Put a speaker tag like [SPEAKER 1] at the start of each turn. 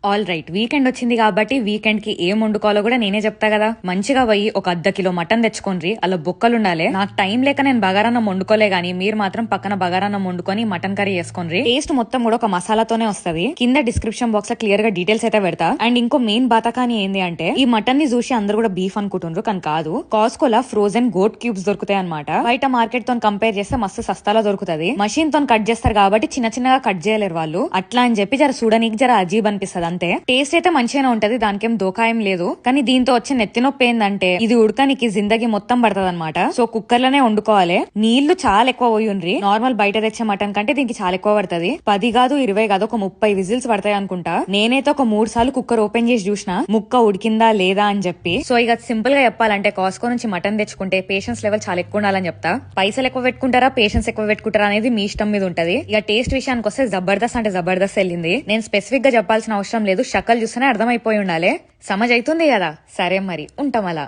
[SPEAKER 1] All right, weekend వచ్చింది కాబట్టి weekend కి ఏం వండుకోవాలో కూడా నేనే చెప్తా కదా. మంచిగా పోయి ఒక ½ కిలో మటన్ తెచ్చుకోండి, అలా బొక్కలు ఉండాలి. నాకు టైం లేక నేను బగారన్నం వండుకోలే గానీ మీరు మాత్రం పక్కన బగారన్నం వండుకొని మటన్ కర్రీ చేసుకోండి. టేస్ట్ మొత్తం కూడా ఒక మసాలాతోనే వస్తది. కింద డిస్క్రిప్షన్ బాక్స్ లో క్లియర్ గా డీటెయిల్స్ అయితే పెడతా. అండ్ ఇంకో మెయిన్ బాతకాని ఏంది అంటే, ఈ మటన్ ని చూసి అందరూ కూడా బీఫ్ అనుకుంటుండ్రు, కానీ కాదు. కాస్కోలా ఫ్రోజన్ గోట్ క్యూబ్స్ దొరుకుతాయి అనమాట. బయట మార్కెట్ తో కంపేర్ చేస్తే మస్తు సస్తాలో దొరుకుతుంది. మషిన్ తో కట్ చేస్తారు కాబట్టి చిన్న చిన్నగా కట్ చేయలేరు వాళ్ళు. అట్లా అని చెప్పి జర చూడనీకి జర అజీబ్ అనిపిస్తుంది అంతే. టేస్ట్ అయితే మంచిగానే ఉంటది, దానికేం దోకాయం లేదు. కానీ దీంతో వచ్చే నెత్తి నొప్పి ఏందంటే, ఇది ఉడకానికి జిందగీ మొత్తం పడుతుంది అనమాట. సో కుక్కర్ లోనే వండుకోవాలి. నీళ్లు చాలా ఎక్కువ పోయుండ్రి. నార్మల్ బయట తెచ్చే మటన్ కంటే దీనికి చాలా ఎక్కువ పడుతుంది. 10 కాదు 20 కాదు, ఒక 30 విజిల్స్ పడతాయి అనుకుంటా. నేనైతే ఒక 3 సార్లు కుక్కర్ ఓపెన్ చేసి చూసిన ముక్క ఉడికిందా లేదా అని చెప్పి. సో ఇక సింపుల్ గా చెప్పాలంటే, కాస్కో నుంచి మటన్ తెచ్చుకుంటే పేషెన్స్ లెవెల్ చాలా ఎక్కువ ఉండాలని చెప్తా. పైసలు ఎక్కువ పెట్టుకుంటారా పేషెన్స్ ఎక్కువ పెట్టుకుంటారా అనేది మీ ఇష్టం మీద ఉంటది. ఇక టేస్ట్ విషయానికి వస్తే జబర్దస్త్ అంటే జబర్దస్త్ వెళ్ళింది. నేను స్పెసిఫిక్ గా చెప్పాల్సిన అవసరం లేదు, షక్కలు చూస్తేనే అర్థమైపోయి ఉండాలి. సమజ్ అవుతుంది కదా. సరే మరి ఉంటాం అలా.